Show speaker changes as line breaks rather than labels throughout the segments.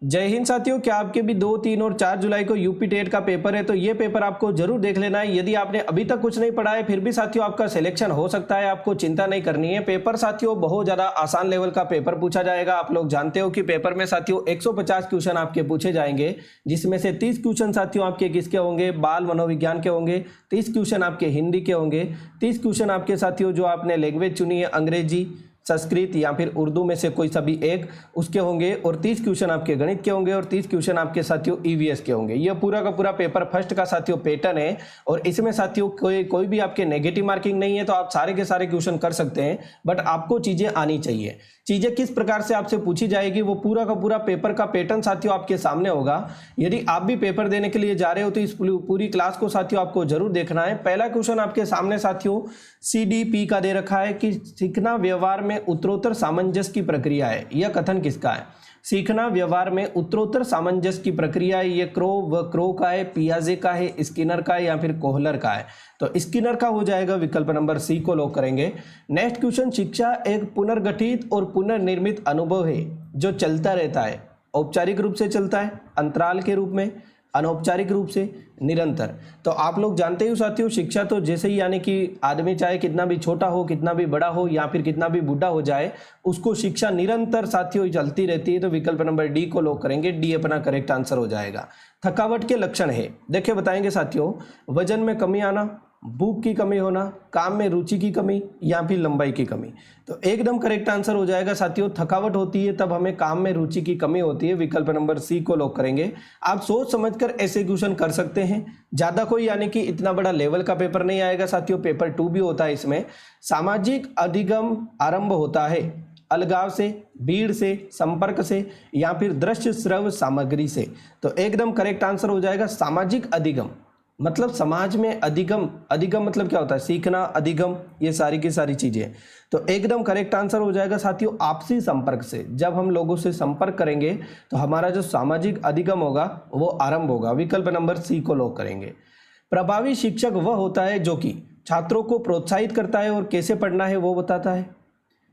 जय हिंद साथियों, क्या आपके भी 2, 3 और 4 जुलाई को यूपी टेट का पेपर है? तो ये पेपर आपको जरूर देख लेना है। यदि आपने अभी तक कुछ नहीं पढ़ा है फिर भी साथियों आपका सिलेक्शन हो सकता है, आपको चिंता नहीं करनी है। पेपर साथियों बहुत ज़्यादा आसान लेवल का पेपर पूछा जाएगा। आप लोग जानते हो कि पेपर में साथियों 150 क्वेश्चन आपके पूछे जाएंगे, जिसमें से 30 क्वेश्चन साथियों आपके किसके होंगे? बाल मनोविज्ञान के होंगे। 30 क्वेश्चन आपके हिंदी के होंगे। 30 क्वेश्चन आपके साथियों जो आपने लैंग्वेज चुनी है, अंग्रेजी, संस्कृत या फिर उर्दू में से कोई सभी एक, उसके होंगे। और 30 क्वेश्चन आपके गणित के होंगे और 30 क्वेश्चन आपके साथियों ईवीएस के होंगे। यह पूरा का पूरा पेपर फर्स्ट का साथियों पैटर्न है। और इसमें साथियों कोई भी आपके नेगेटिव मार्किंग नहीं है, तो आप सारे के सारे क्वेश्चन कर सकते हैं। बट आपको चीज़ें आनी चाहिए। चीज़ें किस प्रकार से आपसे पूछी जाएगी वो पूरा का पूरा पेपर का पैटर्न साथियों आपके सामने होगा। यदि आप भी पेपर देने के लिए जा रहे हो तो इस पूरी क्लास को साथियों आपको जरूर देखना है। पहला क्वेश्चन आपके सामने साथियों CDP का दे रखा है कि सीखना व्यवहार में उत्तरोत्तर सामंजस्य की प्रक्रिया है। यह कथन किसका है? सीखना व्यवहार में उत्तरोत्तर सामंजस्य की प्रक्रिया है। ये क्रो का है, पियाजे का है, स्किनर का है या फिर कोहलर का है? तो स्किनर का हो जाएगा। विकल्प नंबर सी को लॉक करेंगे। नेक्स्ट क्वेश्चन, शिक्षा एक पुनर्गठित और पुनर्निर्मित अनुभव है जो चलता रहता है। औपचारिक रूप से चलता है, अंतराल के रूप में, अनौपचारिक रूप से, निरंतर। तो आप लोग जानते हो साथियों शिक्षा तो जैसे ही यानी कि आदमी चाहे कितना भी छोटा हो, कितना भी बड़ा हो या फिर कितना भी बूढ़ा हो जाए, उसको शिक्षा निरंतर साथियों चलती रहती है। तो विकल्प नंबर डी को लॉक करेंगे। डी अपना करेक्ट आंसर हो जाएगा। थकावट के लक्षण है, देखिए बताएंगे साथियों, वजन में कमी आना, भूख की कमी होना, काम में रुचि की कमी या फिर लंबाई की कमी। तो एकदम करेक्ट आंसर हो जाएगा साथियों, थकावट होती है तब हमें काम में रुचि की कमी होती है। विकल्प नंबर सी को लॉक करेंगे। आप सोच समझकर ऐसे क्वेश्चन कर सकते हैं। ज़्यादा कोई यानी कि इतना बड़ा लेवल का पेपर नहीं आएगा साथियों। पेपर 2 भी होता है इसमें। सामाजिक अधिगम आरंभ होता है अलगाव से, भीड़ से, संपर्क से या फिर दृश्य श्रव्य सामग्री से। तो एकदम करेक्ट आंसर हो जाएगा सामाजिक अधिगम। मतलब समाज में अधिगम, अधिगम मतलब क्या होता है? सीखना, अधिगम, ये सारी की सारी चीजें। तो एकदम करेक्ट आंसर हो जाएगा साथियों आपसी संपर्क से। जब हम लोगों से संपर्क करेंगे तो हमारा जो सामाजिक अधिगम होगा वो आरंभ होगा। विकल्प नंबर सी को लॉक करेंगे। प्रभावी शिक्षक वह होता है जो कि छात्रों को प्रोत्साहित करता है और कैसे पढ़ना है वो बताता है।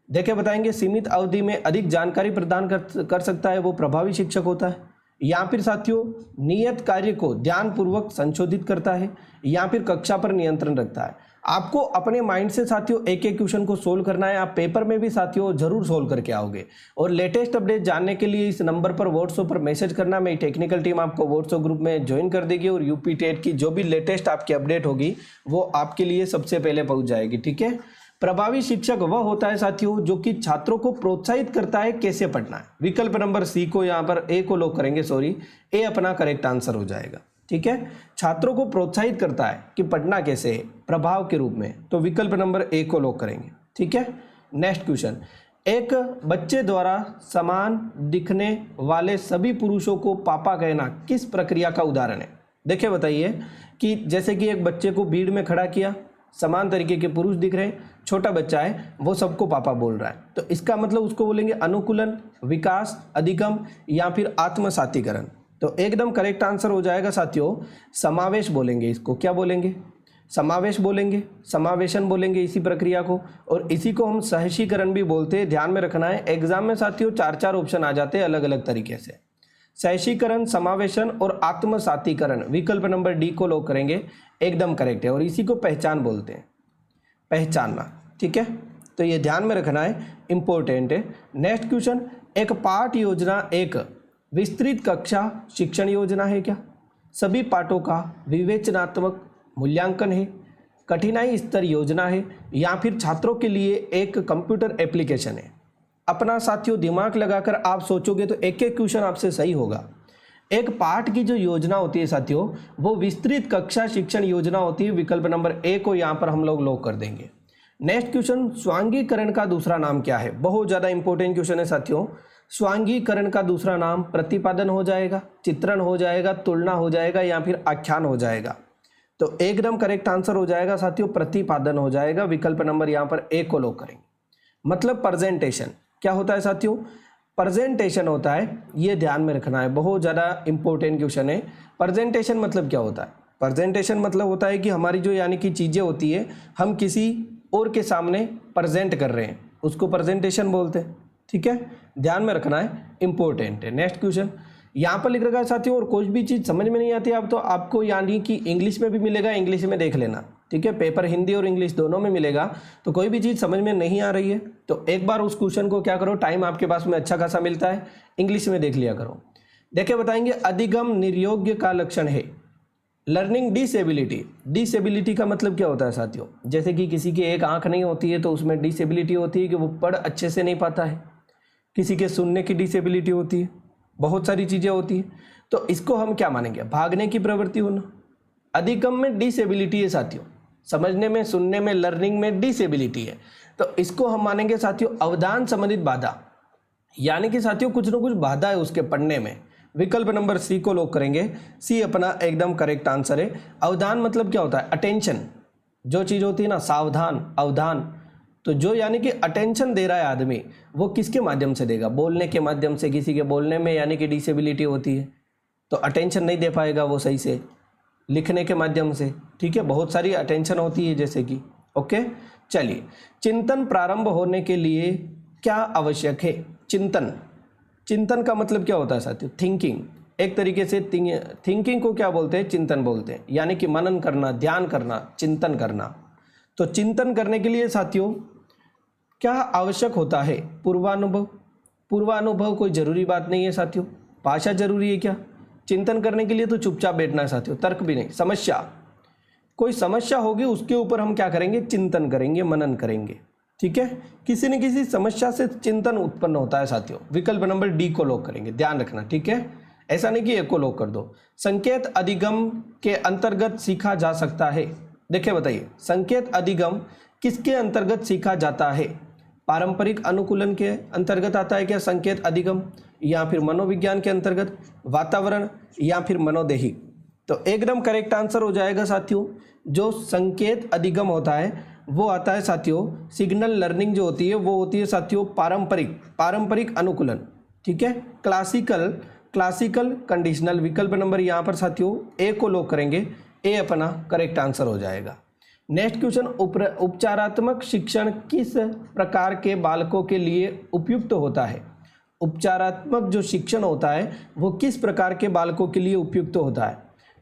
देखे बताएंगे, सीमित अवधि में अधिक जानकारी प्रदान कर सकता है, वो प्रभावी शिक्षक होता है। या फिर साथियों नियत कार्य को ध्यानपूर्वक संशोधित करता है या फिर कक्षा पर नियंत्रण रखता है। आपको अपने माइंड से साथियों एक एक क्वेश्चन को सोल्व करना है। आप पेपर में भी साथियों जरूर सोल्व करके आओगे। और लेटेस्ट अपडेट जानने के लिए इस नंबर पर व्हाट्सएप पर मैसेज करना। मेरी टेक्निकल टीम आपको व्हाट्सएप ग्रुप में ज्वाइन कर देगी और यूपी टेट की जो भी लेटेस्ट आपकी अपडेट होगी वो आपके लिए सबसे पहले पहुंच जाएगी। ठीक है। प्रभावी शिक्षक वह होता है साथियों जो कि छात्रों को प्रोत्साहित करता है कैसे पढ़ना है। विकल्प नंबर सी को यहाँ पर ए को लॉक करेंगे। सॉरी, ए अपना करेक्ट आंसर हो जाएगा। ठीक है, छात्रों को प्रोत्साहित करता है कि पढ़ना कैसे है, प्रभाव के रूप में। तो विकल्प नंबर ए को लॉक करेंगे। ठीक है। नेक्स्ट क्वेश्चन, एक बच्चे द्वारा समान दिखने वाले सभी पुरुषों को पापा कहना किस प्रक्रिया का उदाहरण है? देखिए बताइए कि जैसे कि एक बच्चे को भीड़ में खड़ा किया, समान तरीके के पुरुष दिख रहे हैं, छोटा बच्चा है वो सबको पापा बोल रहा है। तो इसका मतलब उसको बोलेंगे अनुकूलन, विकास, अधिगम या फिर आत्मसातीकरण। तो एकदम करेक्ट आंसर हो जाएगा साथियों समावेश बोलेंगे। इसको क्या बोलेंगे? समावेश बोलेंगे, समावेशन बोलेंगे इसी प्रक्रिया को। और इसी को हम सहशीकरण भी बोलते हैं। ध्यान में रखना है, एग्जाम में साथियों 4 ऑप्शन आ जाते हैं अलग अलग तरीके से। सहशीकरण, समावेशन और आत्मसातीकरण। विकल्प नंबर डी को लॉक करेंगे। एकदम करेक्ट है और इसी को पहचान बोलते हैं, पहचानना। ठीक है, तो ये ध्यान में रखना है, इंपॉर्टेंट है। नेक्स्ट क्वेश्चन, एक पाठ योजना एक विस्तृत कक्षा शिक्षण योजना है क्या? सभी पाठों का विवेचनात्मक मूल्यांकन है, कठिनाई स्तर योजना है या फिर छात्रों के लिए एक कंप्यूटर एप्लीकेशन है? अपना साथियों दिमाग लगाकर आप सोचोगे तो एक एक क्वेश्चन आपसे सही होगा। एक पाठ की जो योजना होती है साथियों वो विस्तृत कक्षा शिक्षण योजना होती है। विकल्प नंबर ए को यहाँ पर हम लोग लॉक कर देंगे। नेक्स्ट क्वेश्चन, स्वांगीकरण का दूसरा नाम क्या है? बहुत ज़्यादा इंपॉर्टेंट क्वेश्चन है साथियों। स्वांगीकरण का दूसरा नाम प्रतिपादन हो जाएगा, चित्रण हो जाएगा, तुलना हो जाएगा या फिर आख्यान हो जाएगा? तो एकदम करेक्ट आंसर हो जाएगा साथियों प्रतिपादन हो जाएगा। विकल्प नंबर यहाँ पर ए को लॉक करेंगे। मतलब प्रेजेंटेशन क्या होता है साथियों? प्रेजेंटेशन होता है, ये ध्यान में रखना है, बहुत ज़्यादा इंपॉर्टेंट क्वेश्चन है। प्रेजेंटेशन मतलब क्या होता है? प्रेजेंटेशन मतलब होता है कि हमारी जो यानी कि चीज़ें होती है हम किसी और के सामने प्रेजेंट कर रहे हैं, उसको प्रेजेंटेशन बोलते हैं। ठीक है, ध्यान में रखना है, इंपॉर्टेंट है। नेक्स्ट क्वेश्चन, यहाँ पर लिख रखा है साथियों, और कोई भी चीज़ समझ में नहीं आती आप तो आपको यानी कि इंग्लिश में भी मिलेगा, इंग्लिश में देख लेना, ठीक है। पेपर हिंदी और इंग्लिश दोनों में मिलेगा। तो कोई भी चीज़ समझ में नहीं आ रही है तो एक बार उस क्वेश्चन को क्या करो, टाइम आपके पास में अच्छा खासा मिलता है, इंग्लिश में देख लिया करो। देखे बताएंगे अधिगम निर्योग्य का लक्षण है लर्निंग डिसेबिलिटी। डिसेबिलिटी का मतलब क्या होता है साथियों, जैसे कि किसी की एक आंख नहीं होती है तो उसमें डिसेबिलिटी होती है कि वो पढ़ अच्छे से नहीं पाता है, किसी के सुनने की डिसेबिलिटी होती है, बहुत सारी चीज़ें होती है। तो इसको हम क्या मानेंगे, भागने की प्रवृत्ति होना। अधिगम में डिसेबिलिटी है साथियों, समझने में, सुनने में, लर्निंग में डिसेबिलिटी है, तो इसको हम मानेंगे साथियों अवधान संबंधित बाधा, यानी कि साथियों कुछ ना कुछ बाधा है उसके पढ़ने में। विकल्प नंबर सी को लॉक करेंगे, सी अपना एकदम करेक्ट आंसर है। अवधान मतलब क्या होता है, अटेंशन, जो चीज़ होती है ना, सावधान, अवधान, तो जो यानी कि अटेंशन दे रहा है आदमी, वो किसके माध्यम से देगा, बोलने के माध्यम से। किसी के बोलने में यानी कि डिसेबिलिटी होती है तो अटेंशन नहीं दे पाएगा वो सही से, लिखने के माध्यम से, ठीक है, बहुत सारी अटेंशन होती है जैसे कि। ओके, चलिए, चिंतन प्रारंभ होने के लिए क्या आवश्यक है। चिंतन, चिंतन का मतलब क्या होता है साथियों, थिंकिंग। एक तरीके से थिंकिंग को क्या बोलते हैं, चिंतन बोलते हैं, यानी कि मनन करना, ध्यान करना, चिंतन करना। तो चिंतन करने के लिए साथियों क्या आवश्यक होता है, पूर्वानुभव। पूर्वानुभव कोई जरूरी बात नहीं है साथियों। भाषा जरूरी है क्या, चिंतन करने के लिए तो चुपचाप बैठना है साथियों, तर्क भी नहीं। समस्या, कोई समस्या होगी उसके ऊपर हम क्या करेंगे, चिंतन करेंगे, मनन करेंगे, ठीक है। किसी न किसी समस्या से चिंतन उत्पन्न होता है साथियों। विकल्प नंबर डी को लॉक करेंगे, ध्यान रखना, ठीक है, ऐसा नहीं कि एक को लॉक कर दो। संकेत अधिगम के अंतर्गत सीखा जा सकता है। देखिए बताइए, संकेत अधिगम किसके अंतर्गत सीखा जाता है। पारंपरिक अनुकूलन के अंतर्गत आता है क्या संकेत अधिगम, या फिर मनोविज्ञान के अंतर्गत, वातावरण, या फिर मनोदेही। तो एकदम करेक्ट आंसर हो जाएगा साथियों, जो संकेत अधिगम होता है वो आता है साथियों, सिग्नल लर्निंग जो होती है वो होती है साथियों पारंपरिक अनुकूलन, ठीक है, क्लासिकल कंडीशनल। विकल्प नंबर यहाँ पर साथियों ए को लॉक करेंगे, ए अपना करेक्ट आंसर हो जाएगा। नेक्स्ट क्वेश्चन, उपचारात्मक शिक्षण किस प्रकार के बालकों के लिए उपयुक्त होता है। उपचारात्मक जो शिक्षण होता है वो किस प्रकार के बालकों के लिए उपयुक्त होता है।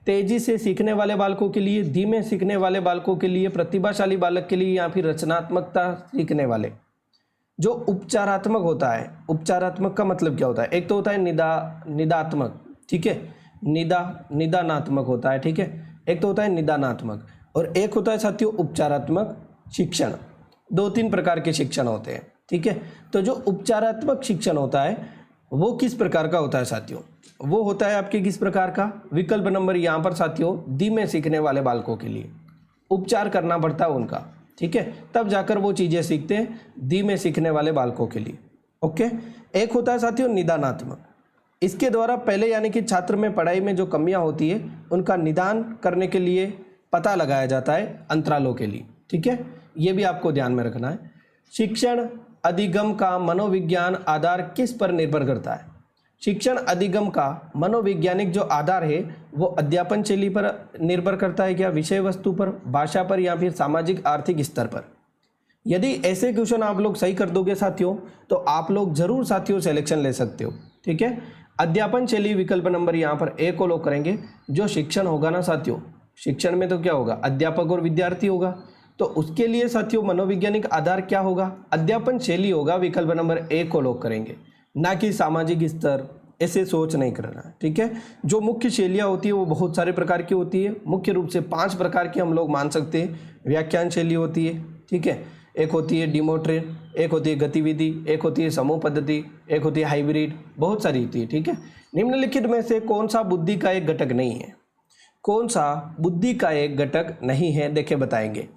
तेजी से सीखने वाले बालकों के लिए, धीमे सीखने वाले बालकों के लिए, प्रतिभाशाली बालक के लिए, या फिर रचनात्मकता सीखने वाले। जो उपचारात्मक होता है, उपचारात्मक का मतलब क्या होता है, एक तो होता है निदात्मक, ठीक है, निदानात्मक होता है, ठीक है, एक तो होता है निदानात्मक और एक होता है साथियों उपचारात्मक शिक्षण। 2-3 प्रकार के शिक्षण होते हैं, ठीक है। तो जो उपचारात्मक शिक्षण होता है वो किस प्रकार का होता है साथियों, वो होता है आपके किस प्रकार का। विकल्प नंबर यहाँ पर साथियों धीमे सीखने वाले बालकों के लिए उपचार करना पड़ता है उनका, ठीक है, तब जाकर वो चीज़ें सीखते हैं, धीमे सीखने वाले बालकों के लिए। ओके, एक होता है साथियों निदानात्मक, इसके द्वारा पहले यानी कि छात्र में पढ़ाई में जो कमियां होती है उनका निदान करने के लिए पता लगाया जाता है अंतरालों के लिए, ठीक है, ये भी आपको ध्यान में रखना है। शिक्षण अधिगम का मनोविज्ञान आधार किस पर निर्भर करता है। शिक्षण अधिगम का मनोवैज्ञानिक जो आधार है वो अध्यापन शैली पर निर्भर करता है क्या, विषय वस्तु पर, भाषा पर, या फिर सामाजिक आर्थिक स्तर पर। यदि ऐसे क्वेश्चन आप लोग सही कर दोगे साथियों तो आप लोग जरूर साथियों सिलेक्शन ले सकते हो, ठीक है। अध्यापन शैली विकल्प नंबर यहाँ पर ए को लॉक करेंगे। जो शिक्षण होगा ना साथियों, शिक्षण में तो क्या होगा, अध्यापक और विद्यार्थी होगा, तो उसके लिए साथियों मनोवैज्ञानिक आधार क्या होगा, अध्यापन शैली होगा। विकल्प नंबर ए को लॉक करेंगे, ना कि सामाजिक स्तर। ऐसे सोच नहीं करना है, ठीक है। जो मुख्य शैलियाँ होती है वो बहुत सारे प्रकार की होती है, मुख्य रूप से 5 प्रकार की हम लोग मान सकते हैं। व्याख्यान शैली होती है, ठीक है, एक होती है डिमोट्रेन, एक होती है गतिविधि, एक होती है समूह पद्धति, एक होती है हाइब्रिड, बहुत सारी होती है, ठीक है। निम्नलिखित में से कौन सा बुद्धि का एक घटक नहीं है, कौन सा बुद्धि का एक घटक नहीं है, देखे बताएंगे।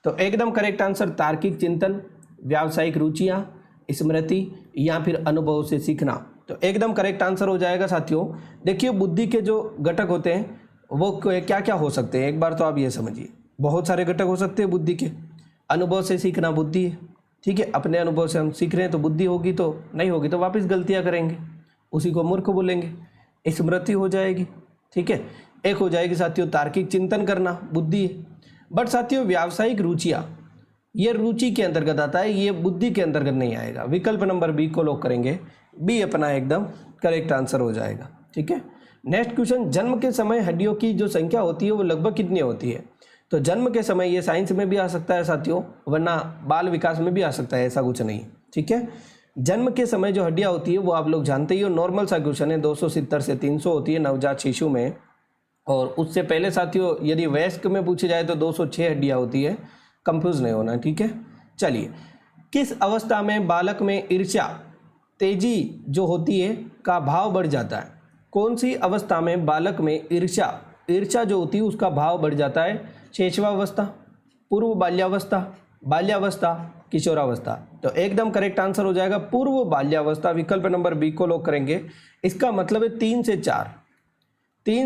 तो एकदम करेक्ट आंसर तार्किक चिंतन, व्यावसायिक रुचियाँ, स्मृति, या फिर अनुभव से सीखना। तो एकदम करेक्ट आंसर हो जाएगा साथियों। देखिए बुद्धि के जो घटक होते हैं वो क्या क्या हो सकते हैं, एक बार तो आप ये समझिए, बहुत सारे घटक हो सकते हैं बुद्धि के। अनुभव से सीखना बुद्धि है, ठीक है, अपने अनुभव से हम सीख रहे हैं तो बुद्धि होगी, तो नहीं होगी तो वापस गलतियां करेंगे, उसी को मूर्ख बोलेंगे। स्मृति हो जाएगी, ठीक है, एक हो जाएगी साथियों तार्किक चिंतन करना, बुद्धि है। बट साथियों व्यावसायिक रुचियाँ, ये रुचि के अंतर्गत आता है, ये बुद्धि के अंतर्गत नहीं आएगा। विकल्प नंबर बी को लॉक करेंगे, बी अपना एकदम करेक्ट आंसर हो जाएगा, ठीक है। नेक्स्ट क्वेश्चन, जन्म के समय हड्डियों की जो संख्या होती है वो लगभग कितनी होती है? तो जन्म के समय, ये साइंस में भी आ सकता है साथियों, वरना बाल विकास में भी आ सकता है, ऐसा कुछ नहीं, ठीक है। जन्म के समय जो हड्डियां होती है वो आप लोग जानते ही हो, नॉर्मल सा क्वेश्चन है, 270 से 300 होती है नवजात शिशु में। और उससे पहले साथियों यदि वयस्क में पूछे जाए तो 206 हड्डियां होती है, कंफ्यूज नहीं होना, ठीक है। चलिए, किस अवस्था में बालक में ईर्ष्या, तेजी जो होती है का भाव बढ़ जाता है? कौन सी अवस्था में बालक में ईर्ष्या जो होती है उसका भाव बढ़ जाता है? शैशवावस्था, पूर्व बाल्यावस्था, बाल्यावस्था, किशोरावस्था। तो एकदम करेक्ट आंसर हो जाएगा पूर्व बाल्यावस्था, विकल्प नंबर बी को लॉक करेंगे। इसका मतलब है 3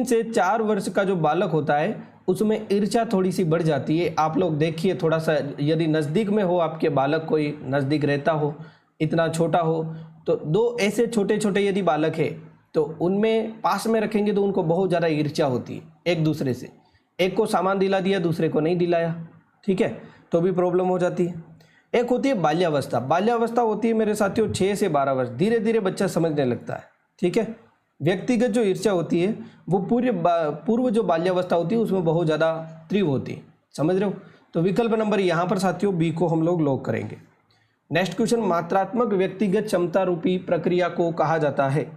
से 4 वर्ष का जो बालक होता है उसमें ईर्ष्या थोड़ी सी बढ़ जाती है। आप लोग देखिए, थोड़ा सा यदि नज़दीक में हो आपके बालक, कोई नज़दीक रहता हो, इतना छोटा हो, तो 2 ऐसे छोटे छोटे यदि बालक है तो उनमें पास में रखेंगे तो उनको बहुत ज़्यादा ईर्ष्या होती है एक दूसरे से। एक को सामान दिला दिया, दूसरे को नहीं दिलाया, ठीक है, तो भी प्रॉब्लम हो जाती है। एक होती है बाल्यावस्था। बाल्यावस्था होती है मेरे साथियों 6 से 12 वर्ष, धीरे धीरे बच्चा समझने लगता है, ठीक है। व्यक्तिगत जो ईर्ष्या होती है वो पूर्व जो बाल्यावस्था होती है उसमें बहुत ज़्यादा तीव्र होती है, समझ रहे हो। तो विकल्प नंबर यहाँ पर साथियों बी को हम लोग लॉक करेंगे। नेक्स्ट क्वेश्चन, मात्रात्मक व्यक्तिगत क्षमता रूपी प्रक्रिया को कहा जाता है?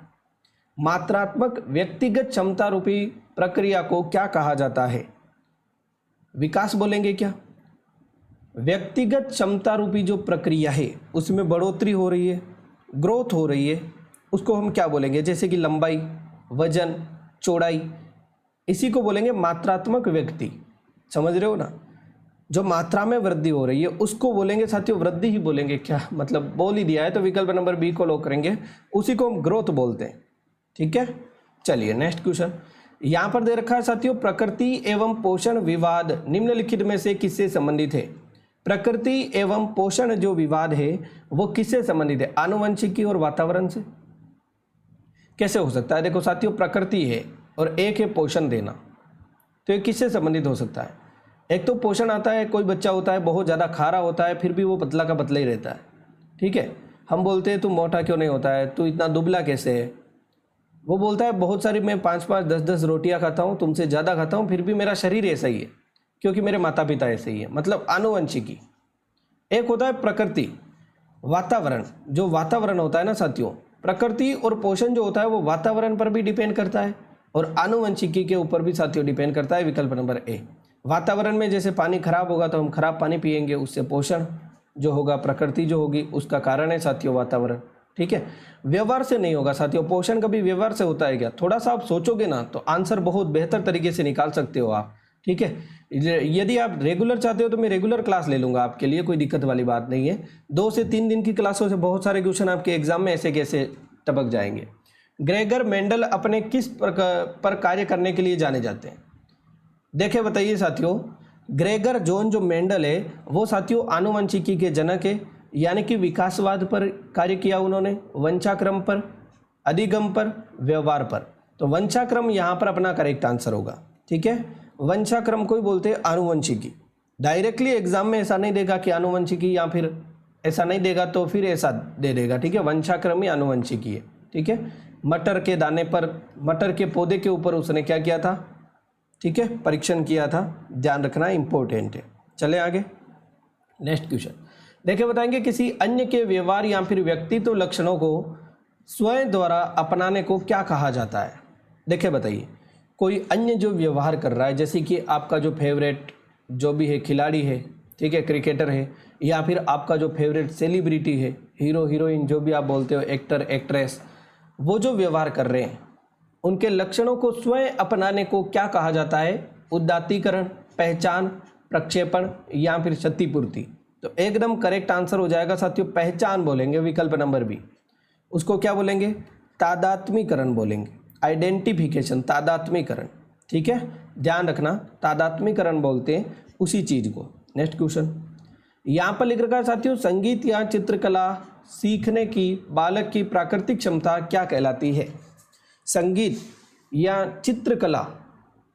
मात्रात्मक व्यक्तिगत क्षमता रूपी प्रक्रिया को क्या कहा जाता है? विकास बोलेंगे क्या? व्यक्तिगत क्षमता रूपी जो प्रक्रिया है उसमें बढ़ोतरी हो रही है, ग्रोथ हो रही है, उसको हम क्या बोलेंगे? जैसे कि लंबाई, वजन, चौड़ाई, इसी को बोलेंगे मात्रात्मक व्यक्ति, समझ रहे हो ना। जो मात्रा में वृद्धि हो रही है उसको बोलेंगे साथियों वृद्धि ही बोलेंगे, क्या मतलब बोल ही दिया है, तो विकल्प नंबर बी को लॉक करेंगे, उसी को हम ग्रोथ बोलते हैं, ठीक है। चलिए नेक्स्ट क्वेश्चन यहाँ पर दे रखा है साथियों, प्रकृति एवं पोषण विवाद निम्नलिखित में से किससे संबंधित है? प्रकृति एवं पोषण जो विवाद है वो किससे संबंधित है? आनुवंशिकी और वातावरण से। कैसे हो सकता है? देखो साथियों, प्रकृति है और एक है पोषण देना, तो ये किससे संबंधित हो सकता है? एक तो पोषण आता है, कोई बच्चा होता है बहुत ज़्यादा खा रहा होता है फिर भी वो पतला का पतला ही रहता है, ठीक है। हम बोलते हैं तू मोटा क्यों नहीं होता है, तू इतना दुबला कैसे है? वो बोलता है बहुत सारी मैं 5-5, 10-10 रोटियां खाता हूँ, तुमसे ज़्यादा खाता हूँ, फिर भी मेरा शरीर ऐसा ही है क्योंकि मेरे माता पिता ऐसे ही है, मतलब आनुवंशिकी। एक होता है प्रकृति, वातावरण। जो वातावरण होता है ना साथियों, प्रकृति और पोषण जो होता है वो वातावरण पर भी डिपेंड करता है और आनुवंशिकी के ऊपर भी साथियों डिपेंड करता है। विकल्प नंबर ए। वातावरण में जैसे पानी खराब होगा तो हम खराब पानी पिएंगे, उससे पोषण जो होगा, प्रकृति जो होगी उसका कारण है साथियों वातावरण, ठीक है। व्यवहार से नहीं होगा साथियों, पोषण कभी व्यवहार से होता है क्या? थोड़ा सा आप सोचोगे ना तो आंसर बहुत बेहतर तरीके से निकाल सकते हो आप, ठीक है। यदि आप रेगुलर चाहते हो तो मैं रेगुलर क्लास ले लूँगा आपके लिए, कोई दिक्कत वाली बात नहीं है। 2 से 3 दिन की क्लासों से बहुत सारे क्वेश्चन आपके एग्जाम में ऐसे कैसे टपक जाएंगे। ग्रेगर मेंडल अपने किस पर कार्य करने के लिए जाने जाते हैं? देखे बताइए साथियों, ग्रेगर जॉन जो मेंडल है वो साथियों आनुवंशिकी के जनक है, यानी कि विकासवाद पर कार्य किया उन्होंने, वंशाक्रम पर, अधिगम पर, व्यवहार पर। तो वंशाक्रम यहाँ पर अपना करेक्ट आंसर होगा, ठीक है। वंशाक्रम को ही बोलते हैं आनुवंशिकी। डायरेक्टली एग्जाम में ऐसा नहीं देगा कि आनुवंशिकी, या फिर ऐसा नहीं देगा तो फिर ऐसा दे देगा, ठीक है। वंशाक्रम ही आनुवंशिकी है, ठीक है। मटर के दाने पर, मटर के पौधे के ऊपर उसने क्या किया था, ठीक है, परीक्षण किया था, ध्यान रखना इंपॉर्टेंट है। चले आगे नेक्स्ट क्वेश्चन देखिए, बताएंगे किसी अन्य के व्यवहार या फिर व्यक्तित्व लक्षणों को स्वयं द्वारा अपनाने को क्या कहा जाता है? देखिए बताइए, कोई अन्य जो व्यवहार कर रहा है, जैसे कि आपका जो फेवरेट जो भी है खिलाड़ी है, ठीक है, क्रिकेटर है, या फिर आपका जो फेवरेट सेलिब्रिटी है, हीरो हीरोइन जो भी आप बोलते हो, एक्टर एक्ट्रेस, वो जो व्यवहार कर रहे हैं उनके लक्षणों को स्वयं अपनाने को क्या कहा जाता है? उदात्तीकरण, पहचान, प्रक्षेपण या फिर क्षतिपूर्ति। तो एकदम करेक्ट आंसर हो जाएगा साथियों पहचान बोलेंगे, विकल्प नंबर बी। उसको क्या बोलेंगे? तादात्मीकरण बोलेंगे, आइडेंटिफिकेशन, तादात्मीकरण, ठीक है, ध्यान रखना, तादात्मीकरण बोलते हैं उसी चीज को। नेक्स्ट क्वेश्चन यहाँ पर लिख रखा है साथियों, संगीत या चित्रकला सीखने की बालक की प्राकृतिक क्षमता क्या कहलाती है? संगीत या चित्रकला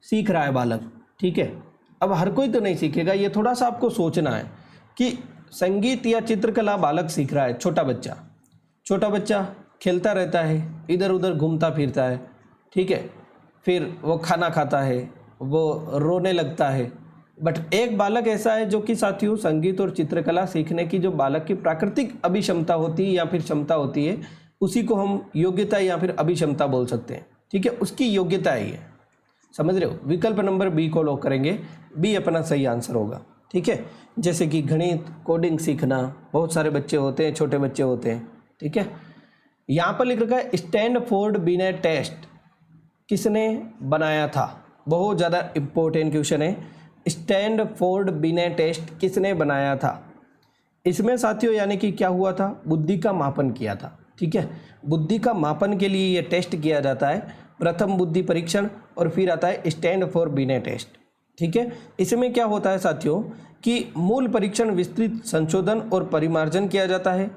सीख रहा है बालक, ठीक है। अब हर कोई तो नहीं सीखेगा, ये थोड़ा सा आपको सोचना है कि संगीत या चित्रकला बालक सीख रहा है, छोटा बच्चा खेलता रहता है, इधर उधर घूमता फिरता है, ठीक है, फिर वो खाना खाता है, वो रोने लगता है। बट एक बालक ऐसा है जो कि साथियों संगीत और चित्रकला सीखने की जो बालक की प्राकृतिक अभिक्षमता होती है या फिर क्षमता होती है, उसी को हम योग्यता या फिर अभिक्षमता बोल सकते हैं। ठीक है, उसकी योग्यता ही है, समझ रहे हो। विकल्प नंबर बी को लॉक करेंगे, बी अपना सही आंसर होगा। ठीक है, जैसे कि गणित, कोडिंग सीखना, बहुत सारे बच्चे होते हैं, छोटे बच्चे होते हैं। ठीक है, यहाँ पर लिख रखा है स्टैनफोर्ड बिनेट टेस्ट किसने बनाया था। बहुत ज़्यादा इम्पोर्टेंट क्वेश्चन है, स्टैनफोर्ड बिनेट टेस्ट किसने बनाया था। इसमें साथियों यानी कि क्या हुआ था, बुद्धि का मापन किया था। ठीक है, बुद्धि का मापन के लिए ये टेस्ट किया जाता है, प्रथम बुद्धि परीक्षण, और फिर आता है स्टैनफोर्ड बिनेट टेस्ट। ठीक है, इसमें क्या होता है साथियों कि मूल परीक्षण, विस्तृत संशोधन और परिमार्जन किया जाता है,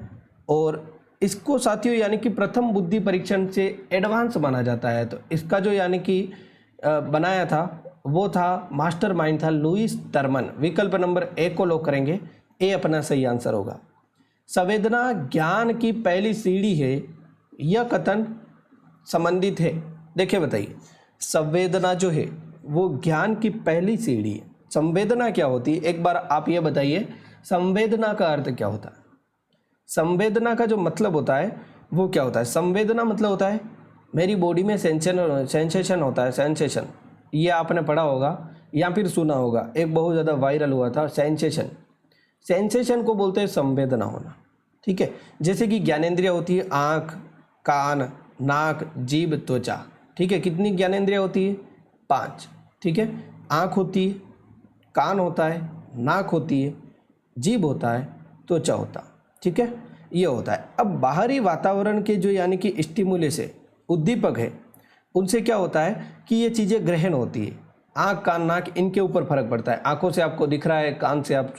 और इसको साथियों यानी कि प्रथम बुद्धि परीक्षण से एडवांस माना जाता है। तो इसका जो यानी कि बनाया था वो था, मास्टरमाइंड था लुईस टर्मन। विकल्प नंबर ए को लॉक करेंगे, ए अपना सही आंसर होगा। संवेदना ज्ञान की पहली सीढ़ी है, यह कथन संबंधित है। देखिए बताइए, संवेदना जो है वो ज्ञान की पहली सीढ़ी है। संवेदना क्या होती है, एक बार आप ये बताइए, संवेदना का अर्थ क्या होता है। संवेदना का जो मतलब होता है वो क्या होता है। संवेदना मतलब होता है मेरी बॉडी में सेंसेशन होता है, सेंसेशन। ये आपने पढ़ा होगा या फिर सुना होगा, एक बहुत ज़्यादा वायरल हुआ था सेंसेशन। सेंसेशन को बोलते हैं संवेदना होना। ठीक है, जैसे कि ज्ञानेंद्रिय होती है आँख, कान, नाक, जीभ, त्वचा। ठीक है, कितनी ज्ञानेंद्रिय होती है, 5। ठीक है, आँख होती है, कान होता है, नाक होती है, जीभ होता है, त्वचा होता है। ठीक है, ये होता है। अब बाहरी वातावरण के जो यानी कि स्टिमुलस है, उद्दीपक है, उनसे क्या होता है कि ये चीज़ें ग्रहण होती है। आँख, कान, नाक, इनके ऊपर फर्क पड़ता है। आँखों से आपको दिख रहा है, कान से आप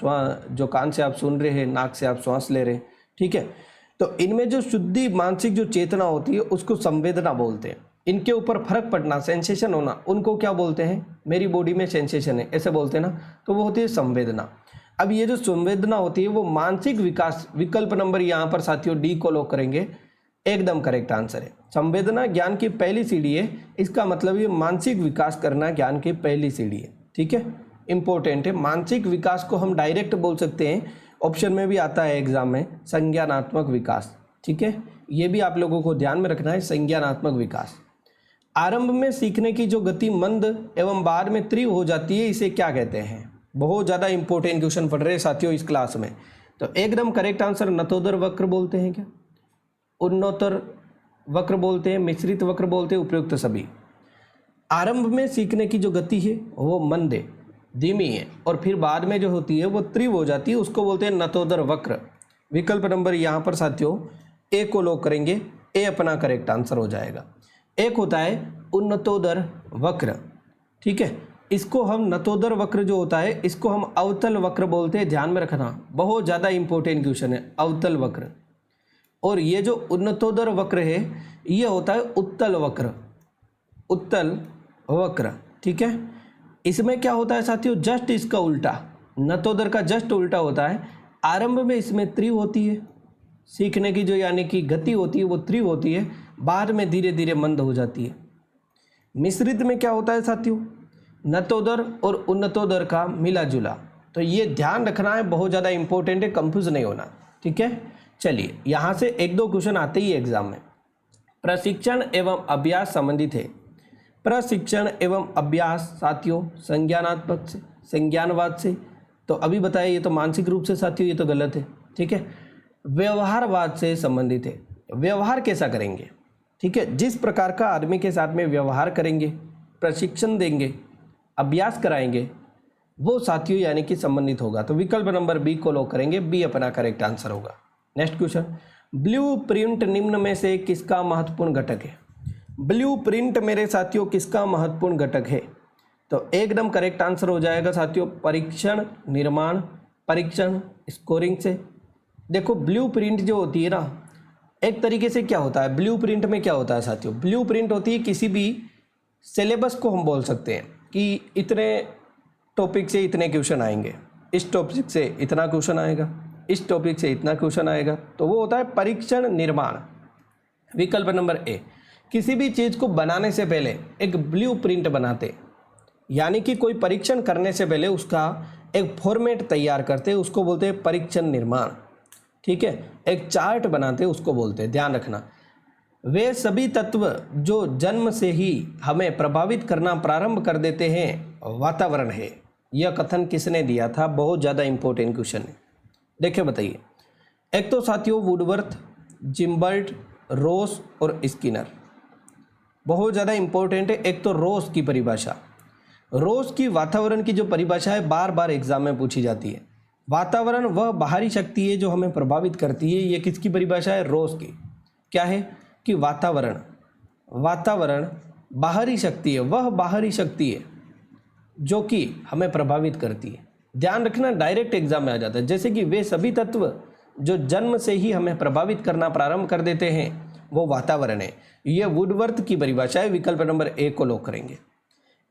कान से आप सुन रहे हैं, नाक से आप श्वास ले रहे हैं। ठीक है, तो इनमें जो शुद्धि मानसिक जो चेतना होती है उसको संवेदना बोलते हैं। इनके ऊपर फर्क पड़ना, सेंसेशन होना, उनको क्या बोलते हैं, मेरी बॉडी में सेंसेशन है, ऐसे बोलते हैं ना, तो वो होती है संवेदना। अब ये जो संवेदना होती है वो मानसिक विकास, विकल्प नंबर यहाँ पर साथियों डी को लॉक करेंगे, एकदम करेक्ट आंसर है। संवेदना ज्ञान की पहली सीढ़ी है, इसका मतलब ये मानसिक विकास करना ज्ञान की पहली सीढ़ी है। ठीक है, इंपॉर्टेंट है। मानसिक विकास को हम डायरेक्ट बोल सकते हैं, ऑप्शन में भी आता है एग्जाम में, संज्ञानात्मक विकास। ठीक है, ये भी आप लोगों को ध्यान में रखना है, संज्ञानात्मक विकास। आरंभ में सीखने की जो गति मंद एवं बाद में तीव्र हो जाती है, इसे क्या कहते हैं। बहुत ज़्यादा इंपॉर्टेंट क्वेश्चन पढ़ रहे हैं साथियों इस क्लास में। तो एकदम करेक्ट आंसर नतोदर वक्र बोलते हैं क्या, उन्नतोत्तर वक्र बोलते हैं, मिश्रित वक्र बोलते हैं, उपयुक्त सभी। आरंभ में सीखने की जो गति है वो मंद है, धीमी है, और फिर बाद में जो होती है वो तीव्र हो जाती है, उसको बोलते हैं नतोदर वक्र। विकल्प नंबर यहाँ पर साथियों ए को लॉक करेंगे, ए अपना करेक्ट आंसर हो जाएगा। एक होता है उन्नतोदर वक्र। ठीक है, इसको हम नतोदर वक्र जो होता है इसको हम अवतल वक्र बोलते हैं, ध्यान में रखना, बहुत ज़्यादा इंपॉर्टेंट क्वेश्चन है, अवतल वक्र। और ये जो उन्नतोदर वक्र है ये होता है उत्तल वक्र, उत्तल वक्र। ठीक है, इसमें क्या होता है साथियों, जस्ट इसका उल्टा, नतोदर का जस्ट उल्टा होता है। आरंभ में इसमें तीव्र होती है, सीखने की जो यानी कि गति होती है वो तीव्र होती है, बाद में धीरे धीरे मंद हो जाती है। मिश्रित में क्या होता है साथियों, नतोदर और उन्नतोदर का मिला जुला। तो ये ध्यान रखना है, बहुत ज़्यादा इंपॉर्टेंट है, कंफ्यूज नहीं होना। ठीक है, चलिए यहाँ से एक दो क्वेश्चन आते ही एग्जाम में। प्रशिक्षण एवं अभ्यास संबंधित है। प्रशिक्षण एवं अभ्यास साथियों संज्ञानात्मक से, संज्ञानवाद से, तो अभी बताया ये तो मानसिक रूप से साथियों ये तो गलत है। ठीक है, व्यवहारवाद से संबंधित है। व्यवहार कैसा करेंगे, ठीक है, जिस प्रकार का आदमी के साथ में व्यवहार करेंगे, प्रशिक्षण देंगे, अभ्यास कराएंगे, वो साथियों यानी कि संबंधित होगा। तो विकल्प नंबर बी को लॉक करेंगे, बी अपना करेक्ट आंसर होगा। नेक्स्ट क्वेश्चन, ब्लू प्रिंट निम्न में से किसका महत्वपूर्ण घटक है। ब्लू प्रिंट मेरे साथियों किसका महत्वपूर्ण घटक है, तो एकदम करेक्ट आंसर हो जाएगा साथियों परीक्षण, निर्माण, परीक्षण, स्कोरिंग से। देखो ब्लू प्रिंट जो होती है ना, एक तरीके से क्या होता है, ब्लू प्रिंट में क्या होता है साथियों, ब्लू प्रिंट होती है किसी भी सिलेबस को हम बोल सकते हैं कि इतने टॉपिक से इतने क्वेश्चन आएंगे, इस टॉपिक से इतना क्वेश्चन आएगा, इस टॉपिक से इतना क्वेश्चन आएगा, तो वो होता है परीक्षण निर्माण। विकल्प नंबर ए, किसी भी चीज़ को बनाने से पहले एक ब्लूप्रिंट बनाते, यानी कि कोई परीक्षण करने से पहले उसका एक फॉर्मेट तैयार करते, उसको बोलते हैं परीक्षण निर्माण। ठीक है, एक चार्ट बनाते उसको बोलते हैं, ध्यान रखना। वे सभी तत्व जो जन्म से ही हमें प्रभावित करना प्रारंभ कर देते हैं वातावरण है। यह कथन किसने दिया था? बहुत ज़्यादा इंपॉर्टेंट क्वेश्चन है। देखिए बताइए, एक तो साथियों वुडवर्थ, जिम्बर्ट, रोस और स्किनर। बहुत ज़्यादा इंपॉर्टेंट है। एक तो रोस की परिभाषा, रोस की वातावरण की जो परिभाषा है बार बार एग्जाम में पूछी जाती है। वातावरण वह बाहरी शक्ति है जो हमें प्रभावित करती है। ये किसकी परिभाषा है? रोस की। क्या है कि वातावरण बाहरी शक्ति है, वह बाहरी शक्ति है जो कि हमें प्रभावित करती है। ध्यान रखना, डायरेक्ट एग्जाम में आ जाता है। जैसे कि वे सभी तत्व जो जन्म से ही हमें प्रभावित करना प्रारंभ कर देते हैं वो वातावरण है। यह वुडवर्थ की परिभाषा है। विकल्प नंबर ए को लॉक करेंगे।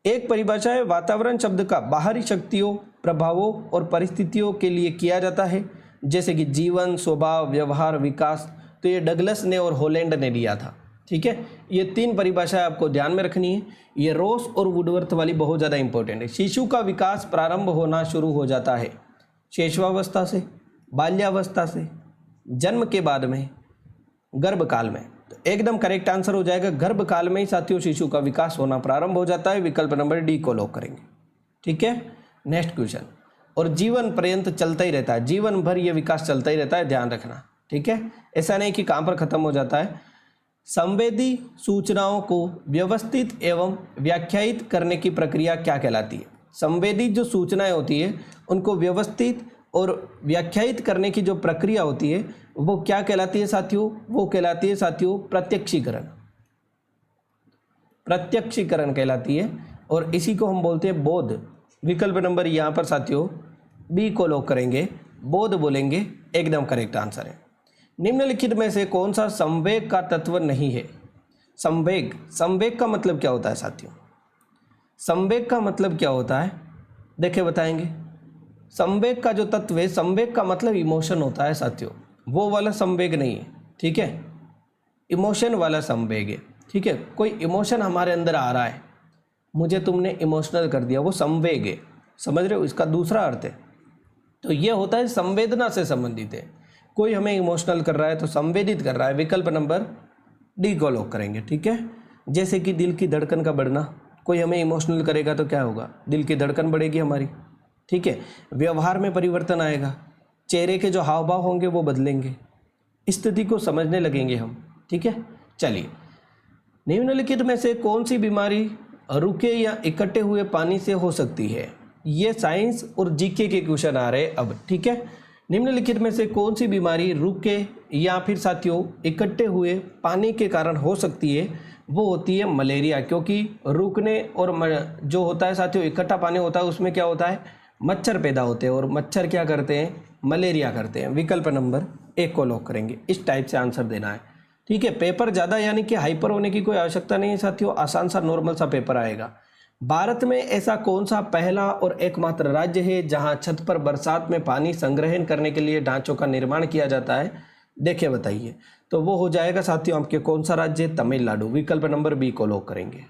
एक परिभाषा है वातावरण शब्द का बाहरी शक्तियों, प्रभावों और परिस्थितियों के लिए किया जाता है, जैसे कि जीवन, स्वभाव, व्यवहार, विकास। तो ये डगलस ने और हॉलैंड ने दिया था। ठीक है, ये 3 परिभाषाएं आपको ध्यान में रखनी है। ये रोस और वुडवर्थ वाली बहुत ज़्यादा इंपॉर्टेंट है। शिशु का विकास प्रारंभ होना शुरू हो जाता है शैशवावस्था से, बाल्यावस्था से, जन्म के बाद में, गर्भकाल में। तो एकदम करेक्ट आंसर हो जाएगा, गर्भकाल में ही साथियों शिशु का विकास होना प्रारंभ हो जाता है। विकल्प नंबर डी को लॉक करेंगे। ठीक है, नेक्स्ट क्वेश्चन। और जीवन पर्यंत चलता ही रहता है, जीवन भर ये विकास चलता ही रहता है, ध्यान रखना। ठीक है, ऐसा नहीं कि कहाँ पर खत्म हो जाता है। संवेदी सूचनाओं को व्यवस्थित एवं व्याख्यायित करने की प्रक्रिया क्या कहलाती है? संवेदी जो सूचनाएं होती है उनको व्यवस्थित और व्याख्यायित करने की जो प्रक्रिया होती है वो क्या कहलाती है साथियों? वो कहलाती है साथियों प्रत्यक्षीकरण। प्रत्यक्षीकरण कहलाती है और इसी को हम बोलते हैं बोध। विकल्प नंबर यहाँ पर साथियों बी को लॉक करेंगे, बोध बोलेंगे, एकदम करेक्ट आंसर है। निम्नलिखित में से कौन सा संवेग का तत्व नहीं है? संवेग का मतलब क्या होता है साथियों? संवेग का मतलब क्या होता है देखिए बताएंगे। संवेग का जो तत्व है, संवेग का मतलब इमोशन होता है साथियों, वो वाला संवेग नहीं है। ठीक है, इमोशन वाला संवेग है। ठीक है, कोई इमोशन हमारे अंदर आ रहा है, मुझे तुमने इमोशनल कर दिया, वो संवेग है। समझ रहे हो, इसका दूसरा अर्थ है। तो ये होता है संवेदना से संबंधित है। कोई हमें इमोशनल कर रहा है तो संवेदित कर रहा है। विकल्प नंबर डी को लॉक करेंगे। ठीक है, जैसे कि दिल की धड़कन का बढ़ना, कोई हमें इमोशनल करेगा तो क्या होगा? दिल की धड़कन बढ़ेगी हमारी। ठीक है, व्यवहार में परिवर्तन आएगा, चेहरे के जो हाव भाव होंगे वो बदलेंगे, स्थिति को समझने लगेंगे हम। ठीक है, चलिए, निम्नलिखित में से कौन सी बीमारी रुके या इकट्ठे हुए पानी से हो सकती है? ये साइंस और जीके के क्वेश्चन आ रहे हैं अब। ठीक है, निम्नलिखित में से कौन सी बीमारी रुके या फिर साथियों इकट्ठे हुए पानी के कारण हो सकती है? वो होती है मलेरिया। क्योंकि रुकने और जो होता है साथियों इकट्ठा पानी होता है, उसमें क्या होता है? मच्छर पैदा होते हैं और मच्छर क्या करते हैं? मलेरिया करते हैं। विकल्प नंबर एक को लॉक करेंगे। इस टाइप से आंसर देना है। ठीक है, पेपर ज़्यादा यानी कि हाइपर होने की कोई आवश्यकता नहीं है साथियों, आसान सा नॉर्मल सा पेपर आएगा। भारत में ऐसा कौन सा पहला और एकमात्र राज्य है जहां छत पर बरसात में पानी संग्रहण करने के लिए ढांचों का निर्माण किया जाता है? देखिए बताइए, तो वो हो जाएगा साथियों आपके कौन सा राज्य? तमिलनाडु। विकल्प नंबर बी को लॉक करेंगे।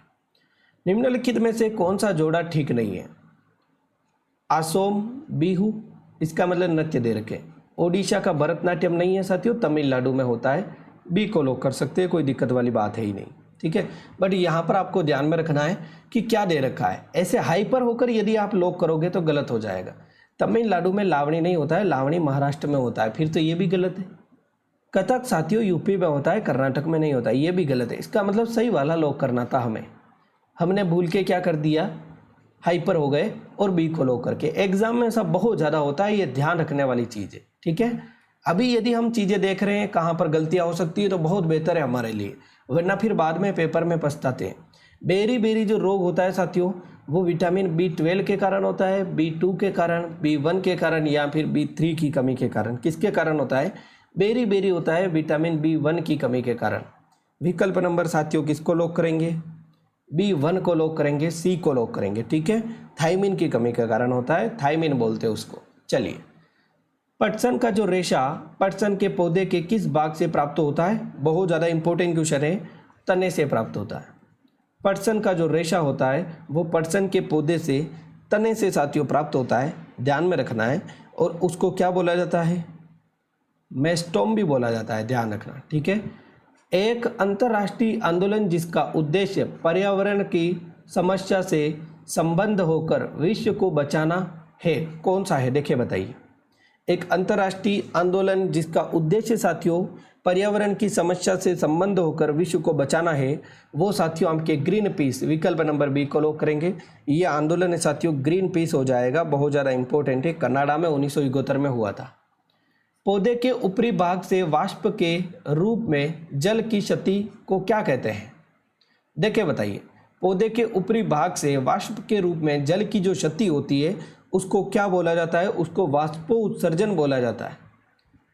निम्नलिखित में से कौन सा जोड़ा ठीक नहीं है? असोम बिहू, इसका मतलब नृत्य दे रखे। ओडिशा का भरतनाट्यम नहीं है साथियों, तमिलनाडु में होता है। बी को लॉक कर सकते हैं, कोई दिक्कत वाली बात है ही नहीं। ठीक है, बट यहाँ पर आपको ध्यान में रखना है कि क्या दे रखा है। ऐसे हाइपर होकर यदि आप लॉक करोगे तो गलत हो जाएगा। तमिलनाडु में लावणी नहीं होता है, लावणी महाराष्ट्र में होता है, फिर तो ये भी गलत है। कथक साथियों यूपी में होता है, कर्नाटक में नहीं होता, ये भी गलत है। इसका मतलब सही वाला लॉक करना था हमें, हमने भूल के क्या कर दिया? हाइपर हो गए और बी को लॉक करके। एग्जाम में ऐसा बहुत ज़्यादा होता है, ये ध्यान रखने वाली चीज़ है। ठीक है, अभी यदि हम चीज़ें देख रहे हैं कहाँ पर गलतियाँ हो सकती है तो बहुत बेहतर है हमारे लिए, वरना फिर बाद में पेपर में पछताते हैं। बेरी जो रोग होता है साथियों वो विटामिन B12 के कारण होता है, B2 के कारण, B1 के कारण या फिर B3 की कमी के कारण। किसके कारण होता है? बेरी होता है विटामिन B1 की कमी के कारण। विकल्प नंबर साथियों किसको लॉक करेंगे? B1 को लॉक करेंगे, सी को लॉक करेंगे। ठीक है, थायमिन की कमी के कारण होता है, थायमिन बोलते हैं उसको। चलिए, पटसन का जो रेशा पटसन के पौधे के किस भाग से प्राप्त होता है? बहुत ज़्यादा इंपॉर्टेंट क्वेश्चन है। तने से प्राप्त होता है। पटसन का जो रेशा होता है वो पटसन के पौधे से तने से साथियों प्राप्त होता है, ध्यान में रखना है। और उसको क्या बोला जाता है? मेस्टोम भी बोला जाता है, ध्यान रखना, ठीक है। एक अंतर्राष्ट्रीय आंदोलन जिसका उद्देश्य पर्यावरण की समस्या से संबंध होकर विश्व को बचाना है, कौन सा है? देखिए बताइए। एक अंतर्राष्ट्रीय आंदोलन जिसका उद्देश्य साथियों पर्यावरण की समस्या से संबंध होकर विश्व को बचाना है, वो साथियों आपके ग्रीन पीस, विकल्प नंबर बी को लॉक करेंगे। ये आंदोलन है साथियों ग्रीन पीस हो जाएगा, बहुत ज़्यादा इंपॉर्टेंट है, कनाडा में 1971 में हुआ था। पौधे के ऊपरी भाग से वाष्प के रूप में जल की क्षति को क्या कहते हैं? देखिए बताइए। पौधे के ऊपरी भाग से वाष्प के रूप में जल की जो क्षति होती है उसको क्या बोला जाता है? उसको वाष्पोत्सर्जन बोला जाता है।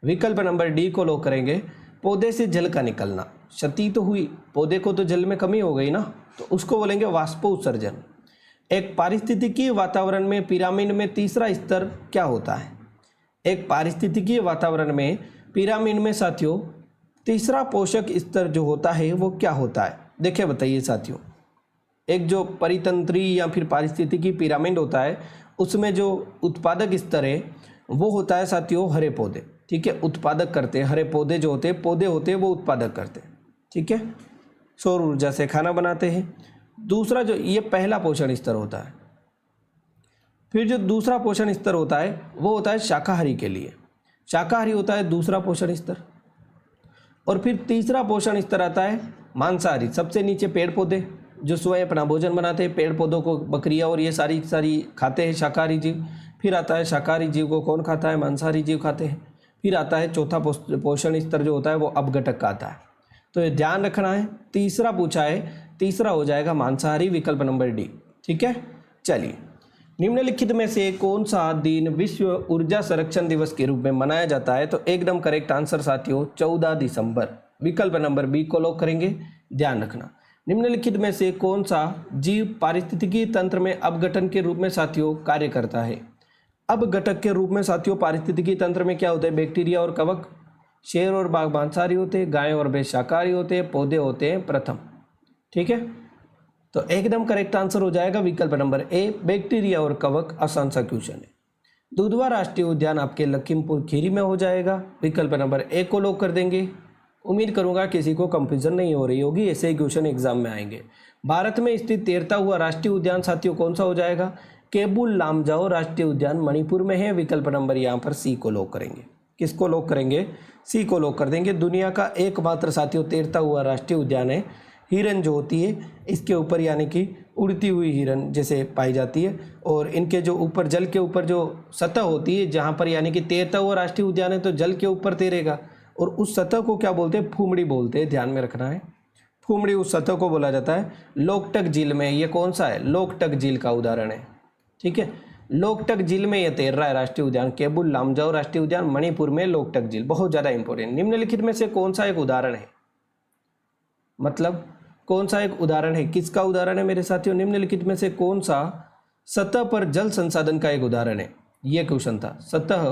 विकल्प नंबर डी को लॉक करेंगे। पौधे से जल का निकलना, क्षति तो हुई, पौधे को तो जल में कमी हो गई ना, तो उसको बोलेंगे वाष्पोत्सर्जन। एक पारिस्थितिकीय वातावरण में पिरामिड में तीसरा स्तर क्या होता है? एक पारिस्थितिकीय वातावरण में पिरामिड में साथियों तीसरा पोषक स्तर जो होता है वो क्या होता है? देखिए बताइए साथियों। एक जो परितंत्री या फिर पारिस्थितिकी पिरामिड होता है उसमें जो उत्पादक स्तर है वो होता है साथियों हरे पौधे, ठीक है। उत्पादक करते हैं हरे पौधे, जो होते हैं पौधे होते हैं वो उत्पादक करते हैं, ठीक है। सौर ऊर्जा से खाना बनाते हैं। दूसरा जो ये पहला पोषण स्तर होता है। फिर जो दूसरा पोषण स्तर होता है वो होता है शाकाहारी के लिए, शाकाहारी होता है दूसरा पोषण स्तर। और फिर तीसरा पोषण स्तर आता है मांसाहारी, सबसे नीचे पेड़ पौधे जो स्वयं अपना भोजन बनाते हैं, पेड़ पौधों को बकरियां और ये सारी खाते हैं शाकाहारी जीव। फिर आता है शाकाहारी जीव को कौन खाता है? मांसाहारी जीव खाते हैं। फिर आता है चौथा पोषण स्तर जो होता है वो अपघटक का आता है। तो ये ध्यान रखना है, तीसरा पूछा है, तीसरा हो जाएगा मांसाहारी, विकल्प नंबर डी, ठीक है। चलिए, निम्नलिखित में से कौन सा दिन विश्व ऊर्जा संरक्षण दिवस के रूप में मनाया जाता है? तो एकदम करेक्ट आंसर साथियों 14 दिसंबर, विकल्प नंबर बी को लॉक करेंगे। ध्यान रखना, निम्नलिखित में से कौन सा जीव पारिस्थितिकी तंत्र में अपघटन के रूप में साथियों कार्य करता है? अपघटक के रूप में साथियों पारिस्थितिकी तंत्र में क्या होते हैं? बैक्टीरिया और कवक। शेर और बाघ मांसाहारी होते हैं, गाय और भैंस शाकाहारी होते हैं, पौधे होते हैं प्रथम, ठीक है। तो एकदम करेक्ट आंसर हो जाएगा विकल्प नंबर ए, बैक्टीरिया और कवक। आसान सा क्वेश्चन है। दुधवा राष्ट्रीय उद्यान आपके लखीमपुर खीरी में हो जाएगा, विकल्प नंबर ए को लॉक कर देंगे। उम्मीद करूंगा किसी को कंफ्यूजन नहीं हो रही होगी, ऐसे ही क्वेश्चन एग्जाम में आएंगे। भारत में स्थित तैरता हुआ राष्ट्रीय उद्यान साथियों कौन सा हो जाएगा? केबुल लामजाओ राष्ट्रीय उद्यान मणिपुर में है, विकल्प नंबर यहाँ पर सी को लॉक करेंगे। किसको लॉक करेंगे? सी को लॉक कर देंगे। दुनिया का एकमात्र साथियों तैरता हुआ राष्ट्रीय उद्यान है। हिरन जो होती है इसके ऊपर यानी कि उड़ती हुई हिरन जैसे पाई जाती है, और इनके जो ऊपर जल के ऊपर जो सतह होती है जहाँ पर यानी कि तैरता हुआ राष्ट्रीय उद्यान है तो जल के ऊपर तैरेगा, और उस सतह को क्या बोलते हैं? फुमड़ी बोलते हैं, ध्यान में रखना है। फुमड़ी उस सतह को बोला जाता है। लोकटक झील में ये कौन सा है? लोकटक झील का उदाहरण है, ठीक है। लोकटक झील में यह तैर रहा है राष्ट्रीय उद्यान। केबुल लामजाओ राष्ट्रीय उद्यान मणिपुर में, लोकटक झील, बहुत ज़्यादा इंपॉर्टेंट। निम्नलिखित में से कौन सा एक उदाहरण है? मतलब कौन सा एक उदाहरण है? किसका उदाहरण है मेरे साथियों? निम्नलिखित में से कौन सा सतह पर जल संसाधन का एक उदाहरण है? ये क्वेश्चन था, सतह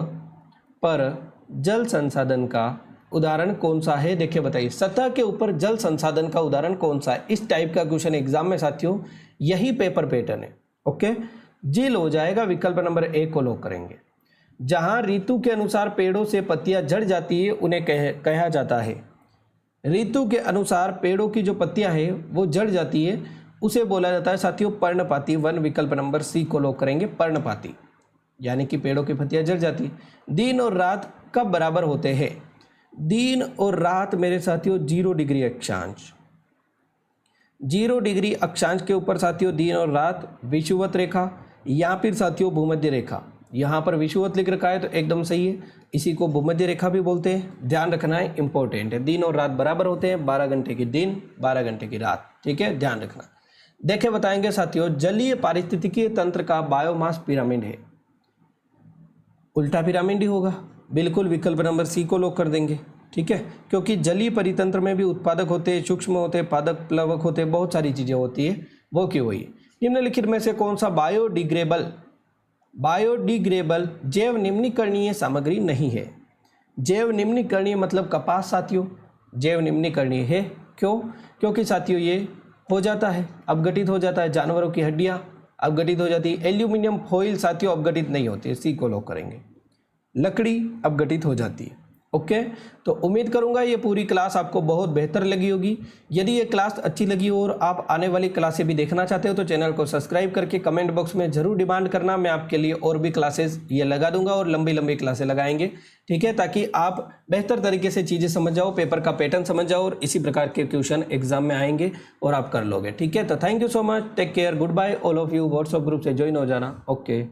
पर जल संसाधन का उदाहरण कौन सा है? देखिए बताइए, सतह के ऊपर जल संसाधन का उदाहरण कौन सा है? इस टाइप का क्वेश्चन एग्जाम में साथियों यही पेपर पैटर्न है, ओके। झील हो जाएगा, विकल्प नंबर ए को लॉक करेंगे। जहां ऋतु के अनुसार पेड़ों से पत्तियां झड़ जाती है उन्हें कहा जाता है। ऋतु के अनुसार पेड़ों की जो पत्तियां हैं वो झड़ जाती है उसे बोला जाता है साथियों पर्णपाती वन, विकल्प नंबर सी को लॉक करेंगे। पर्णपाती यानी कि पेड़ों की पत्तियां झड़ जाती है। दिन और रात कब बराबर होते हैं? दिन और रात मेरे साथियों 0 डिग्री अक्षांश, 0 डिग्री अक्षांश के ऊपर साथियों दिन और रात विषुवत रेखा या फिर साथियों भूमध्य रेखा। यहाँ पर विषुवत लिख रखा है तो एकदम सही है, इसी को भूमध्य रेखा भी बोलते हैं। ध्यान रखना है, इंपॉर्टेंट है। दिन और रात बराबर होते हैं, 12 घंटे की दिन 12 घंटे की रात, ठीक है, ध्यान रखना। देखे बताएंगे साथियों, जलीय पारिस्थितिकीय तंत्र का बायोमास पिरामिड है। उल्टा पिरामिड ही होगा, बिल्कुल, विकल्प नंबर सी को लॉक कर देंगे, ठीक है। क्योंकि जलीय परितंत्र में भी उत्पादक होते हैं, सूक्ष्म होते हैं, पादप प्लवक होते हैं, बहुत सारी चीजें होती है, वो क्यों हुई। निम्नलिखित में से कौन सा बायोडिग्रेबल जैव निम्नीकरणीय सामग्री नहीं है? जैव निम्नीकरणीय मतलब कपास साथियों, जैव निम्नीकरणीय है, क्यों? क्योंकि साथियों ये हो जाता है, अपघटित हो जाता है। जानवरों की हड्डियाँ अपघटित हो जाती है। एल्यूमिनियम फॉइल साथियों अपघटित नहीं होती है, सी को लॉक करेंगे। लकड़ी अपघटित हो जाती है। ओके, तो उम्मीद करूंगा ये पूरी क्लास आपको बहुत बेहतर लगी होगी। यदि ये क्लास अच्छी लगी हो और आप आने वाली क्लासें भी देखना चाहते हो तो चैनल को सब्सक्राइब करके कमेंट बॉक्स में जरूर डिमांड करना। मैं आपके लिए और भी क्लासेस ये लगा दूंगा और लंबी लंबी क्लासें लगाएंगे, ठीक है, ताकि आप बेहतर तरीके से चीज़ें समझ जाओ, पेपर का पैटर्न समझ जाओ और इसी प्रकार के क्वेश्चन एग्जाम में आएंगे और आप कर लोगे। ठीक है, तो thank you so much, take care, good bye all of you. WhatsApp group से ज्वाइन हो जाना। ओके।